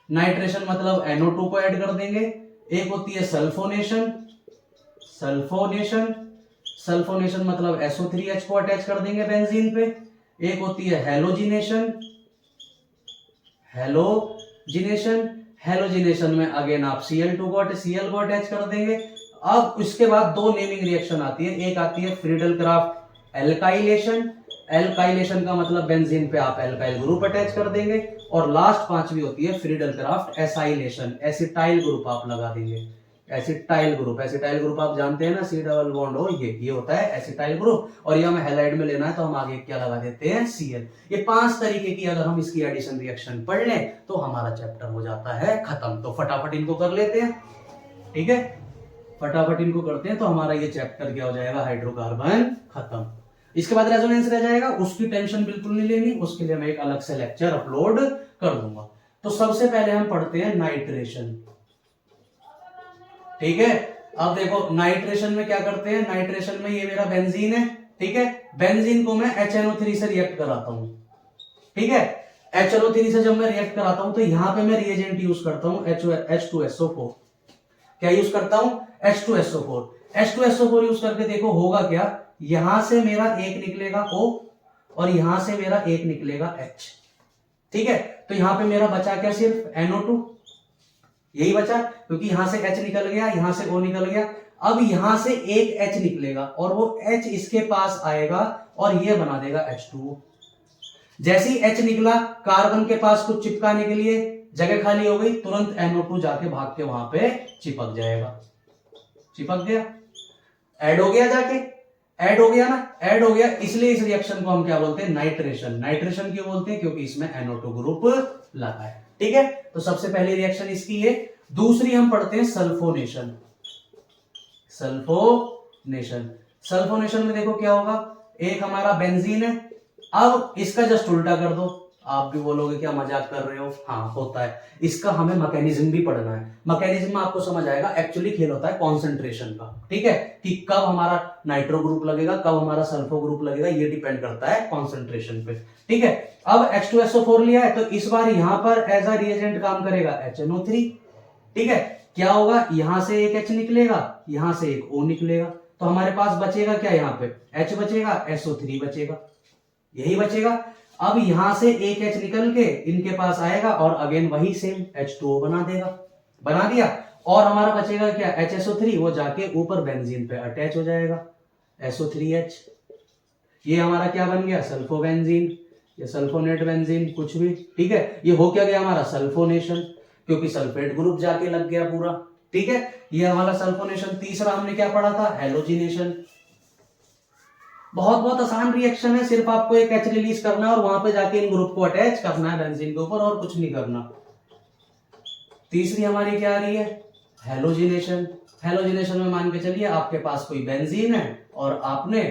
A: नाइट्रेशन मतलब NO2 को ऐड कर देंगे। एक होती है सल्फोनेशन, सल्फोनेशन, सल्फोनेशन मतलब SO3H को अटैच कर देंगे बेंजीन पे। एक होती है हेलोजिनेशन, हेलोजिनेशन, हेलोजिनेशन में अगेन आप Cl को अटैच कर देंगे। अब इसके बाद 2 नेमिंग रिएक्शन आती है, एक आती है फ्रीडल क्राफ्ट एल्काइलेशन, एल्काइलेशन का मतलब बेंजीन पे आप एल्काइल ग्रुप अटैच कर देंगे। और लास्ट 5वीं होती है Friedel Crafts acylation, acetyl group आप लगा देंगे। एसिटाइल ग्रुप, एसिटाइल ग्रुप आप जानते हैं ना, C डबल बॉन्ड हो, ये होता है एसिटाइल ग्रुप। और ये हमें हैलाइड में लेना है तो हम आगे क्या लगा देते हैं, Cl। ये 5 तरीके की अगर हम इसकी एडिशन रिएक्शन पढ़ लें तो हमारा चैप्टर हो जाता है खत्म। तो फटाफट इनको कर लेते हैं, ठीक है, फटाफट इनको करते हैं तो हमारा ये चैप्टर क्या हो जाएगा, हाइड्रोकार्बन खत्म। इसके बाद रेजोनेंस रह जाएगा, उसकी टेंशन बिल्कुल नहीं लेनी, उसके लिए मैं एक अलग से लेक्चर अपलोड कर दूंगा। तो सबसे पहले हम पढ़ते हैं नाइट्रेशन, ठीक है। अब देखो नाइट्रेशन में क्या करते हैं, नाइट्रेशन में ये मेरा बेंजीन है, ठीक है, बेंजीन को मैं HNO3 से रिएक्ट कराता हूं, ठीक है। HNO3 से जब मैं रिएक्ट कराता हूं तो यहां पे मैं रिएजेंट यूज करता हूं H2SO4। क्या यूज करता हूं, H2SO4। H2SO4 यूज करके देखो होगा क्या, यहां से मेरा एक निकलेगा O और यहां से मेरा एक निकलेगा H, ठीक है। तो यहां पे मेरा बचा क्या, सिर्फ NO2, यही बचा, क्योंकि यहां से H निकल गया, यहां से O निकल गया। अब यहां से एक H निकलेगा और वो H इसके पास आएगा और ये बना देगा H2O। जैसे ही H निकला, कार्बन के पास कुछ चिपकाने के लिए जगह खाली हो गई, तुरंत NO2 जाके भाग के वहां पे चिपक जाएगा, चिपक गया, ऐड हो गया, जाके ऐड हो गया ना, ऐड हो गया। इसलिए इस रिएक्शन को हम क्या बोलते हैं, नाइट्रेशन। नाइट्रेशन क्यों बोलते हैं, क्योंकि इसमें NO2 ग्रुप लगा है, ठीक है। तो सबसे पहली रिएक्शन इसकी है। दूसरी हम पढ़ते हैं सल्फोनेशन, सल्फोनेशन। सल्फोनेशन में देखो क्या होगा, एक हमारा बेंजीन है, अब इसका जस्ट उल्टा कर दो। आप भी बोलोगे क्या मजाक कर रहे हो, हाँ होता है। इसका हमें मैकेनिज्म भी पढ़ना है, मैकेनिज्म में आपको समझ आएगा। एक्चुअली खेल होता है कॉन्सेंट्रेशन का, ठीक है, कि कब हमारा नाइट्रो ग्रुप लगेगा, कब हमारा सल्फो ग्रुप लगेगा, ये डिपेंड करता है कॉन्सेंट्रेशन पे, ठीक है। अब H2SO4 लिया है तो इस बार यहां पर एज अ रिएजेंट काम करेगा HNO3, ठीक है। क्या होगा, यहां से एक H निकलेगा, यहां से एक O निकलेगा, तो हमारे पास बचेगा क्या, यहां पे H बचेगा, SO3 बचेगा, यही बचेगा। अब यहां से एक H निकल के इनके पास आएगा और अगेन वही सेम H2O बना देगा, बना दिया। और हमारा बचेगा क्या, HSO3, वो जाके ऊपर बेंजीन पे अटैच हो जाएगा, SO3H। ये हमारा क्या बन गया, सल्फोबेंजीन या सल्फोनेट बेंजीन, कुछ भी, ठीक है। ये हो क्या गया हमारा, सल्फोनेशन, क्योंकि सल्फेट ग्रुप जाके लग गया पूरा, ठीक है। ये हमारा सल्फोनेशन। तीसरा हमने क्या पढ़ा था, हेलोजिनेशन। बहुत बहुत आसान रिएक्शन है, सिर्फ आपको एक H रिलीज करना है और वहां पे जाके इन ग्रुप को अटैच करना है बेंजीन के ऊपर, और कुछ नहीं करना। तीसरी हमारी क्या आ रही है, हेलोजिनेशन। हेलोजिनेशन में मान के चलिए आपके पास कोई बेंजीन है और आपने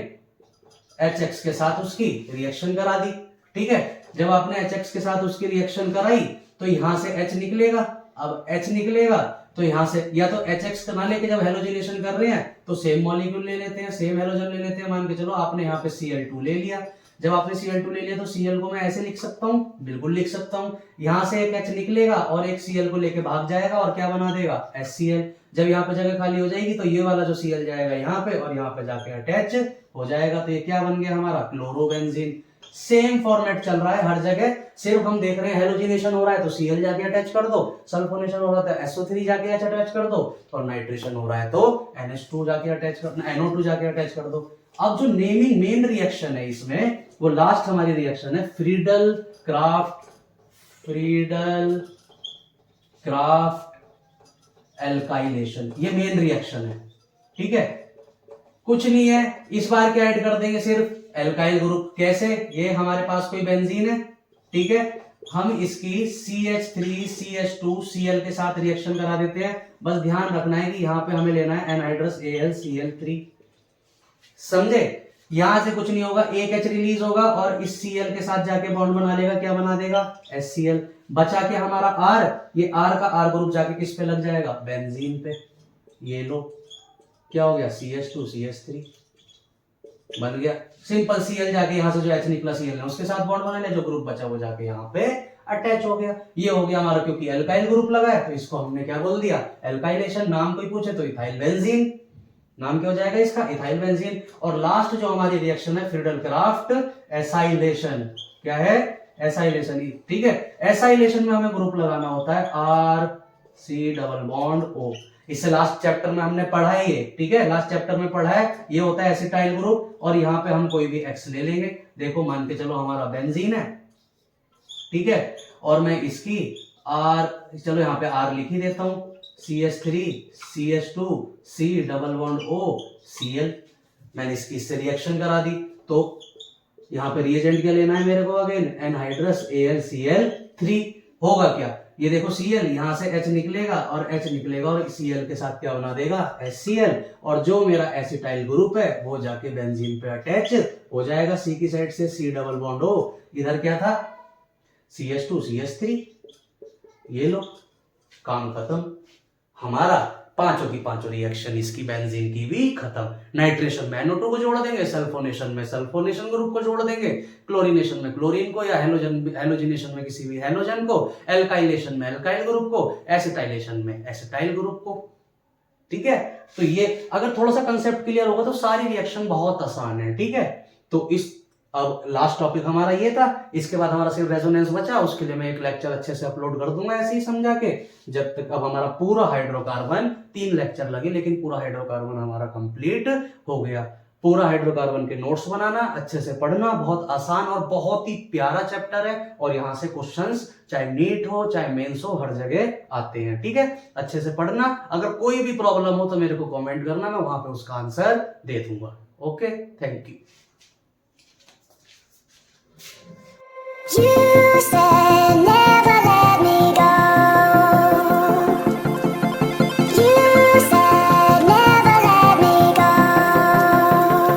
A: HX के साथ उसकी रिएक्शन करा दी, ठीक है। जब आपने HX के साथ उसकी रिएक्शन कराई तो यहां से H निकलेगा। अब H निकलेगा तो यहां से या तो HX ना लेके जब हेलोजिनेशन कर रहे हैं तो सेम मॉलिक्यूल ले लेते हैं, सेम हेलोजन ले लेते हैं। मान के चलो आपने यहाँ पे Cl2 ले लिया। जब आपने Cl2 ले लिया तो Cl को मैं ऐसे लिख सकता हूँ, बिल्कुल लिख सकता हूँ। यहाँ से एक H निकलेगा और एक Cl को लेके भाग जाएगा और क्या बना देगा, HCl। जब यहाँ पे जगह खाली हो जाएगी तो ये वाला जो Cl जाएगा यहाँ पे और यहाँ पे जाके अटैच हो जाएगा। तो ये क्या बन गया हमारा, क्लोरोबेंजीन। सेम फॉर्मेट चल रहा है हर जगह, सिर्फ हम देख रहे हैं हेलोजिनेशन हो रहा है तो Cl जाके अटैच कर दो, सल्फोनेशन हो रहा है तो SO3 जाके अटैच कर दो, और नाइट्रेशन हो रहा है तो NH2 जाके अटैच कर, NO2 जाके अटैच कर दो। अब जो नेमिंग मेन रिएक्शन है इसमें, वो लास्ट हमारी रिएक्शन है फ्रीडल क्राफ्ट एल्काइलेशन, ये मेन रिएक्शन है। ठीक है, कुछ नहीं है, इस बार क्या ऐड कर देंगे, सिर्फ एल्काइल ग्रुप। कैसे, ये हमारे पास कोई बेंजीन है, ठीक है, हम इसकी CH3CH2Cl के साथ रिएक्शन करा देते हैं। बस ध्यान रखना है कि यहां पे हमें लेना है एनहाइड्रस AlCl3, समझे। यहां से कुछ नहीं होगा, एक H रिलीज होगा और इस Cl के साथ जाके बॉन्ड बना लेगा, क्या बना देगा, HCl। बचा के हमारा R, ये R का R ग्रुप जाके किस पे लग जाएगा, बेंजीन पे। ये लो, क्या हो गया, CH2CH3 बन गया। सिंपल Cl जाके यहां से जो H निकला Cl है उसके साथ बॉन्ड बना ले, जो ग्रुप बचा वो जाके यहाँ पे अटैच हो गया। ये हो गया हमारा, क्योंकि एल्काइल ग्रुप लगा है तो इसको हमने क्या बोल दिया, एल्काइलेशन। नाम कोई पूछे तो इथाइल बेंजीन, नाम क्या हो जाएगा इसका, इथाइल बेंजीन। और लास्ट जो हमारी रिएक्शन है फ्रीडल क्राफ्ट एसाइलेशन, क्या है, एसाइलेशन। ठीक है, एसाइलेशन में हमें ग्रुप लगाना होता है RC डबल बॉन्ड O। इससे लास्ट चैप्टर में हमने पढ़ा है ये, ठीक है, लास्ट चैप्टर में पढ़ा है, ये होता है एसिटाइल ग्रुप। और यहाँ पे हम कोई भी X ले लेंगे, देखो मान के चलो हमारा बेंजीन है, ठीक है, और मैं इसकी R, चलो यहाँ पे R लिख ही देता हूं, CH3CH2C double bond O Cl। मैंने इसकी इससे रिएक्शन करा दी, तो यहाँ पे रिएजेंट क्या लेना है मेरे को, अगेन एनहाइड्रस AlCl3। होगा क्या, ये देखो Cl, यहां से H निकलेगा और H निकलेगा और Cl के साथ क्या बना देगा, HCl। और जो मेरा एसिटाइल ग्रुप है वो जाके बेंजीन पे अटैच हो जाएगा C की साइड से, C डबल बॉन्ड O। इधर क्या था, CH2CH3। ये लो, काम खत्म हमारा, पांचों की पांचों रिएक्शन इसकी बेंजीन की भी खत्म। नाइट्रेशन में NO2 को जोड़ देंगे, सल्फोनेशन में सल्फोनेशन ग्रुप को जोड़ देंगे, क्लोरीनेशन में क्लोरीन को या हेलोजिनेशन में किसी भी हेलोजन को, एल्काइलेशन में एल्काइल ग्रुप को, एसिटाइलेशन में एसिटाइल ग्रुप को। ठीक है, तो ये अगर थोड़ा सा कंसेप्ट क्लियर होगा तो सारी रिएक्शन बहुत आसान है। ठीक है, तो इस अब लास्ट टॉपिक हमारा ये था, इसके बाद हमारा सिर्फ रेजोनेंस बचा, उसके लिए मैं एक लेक्चर अच्छे से अपलोड कर दूंगा ऐसे ही समझा के। जब तक अब हमारा पूरा हाइड्रोकार्बन, 3 लेक्चर लगे लेकिन पूरा हाइड्रोकार्बन हमारा कंप्लीट हो गया। पूरा हाइड्रोकार्बन के नोट्स बनाना, अच्छे से पढ़ना, बहुत आसान और बहुत ही प्यारा चैप्टर है। और यहाँ से क्वेश्चंस चाहे नीट हो चाहे मेंस हो हर जगह आते हैं। ठीक है, अच्छे से पढ़ना। अगर कोई भी प्रॉब्लम हो तो मेरे को कमेंट करना, मैं वहां पे उसका आंसर दे दूंगा। Okay, thank you.
B: You said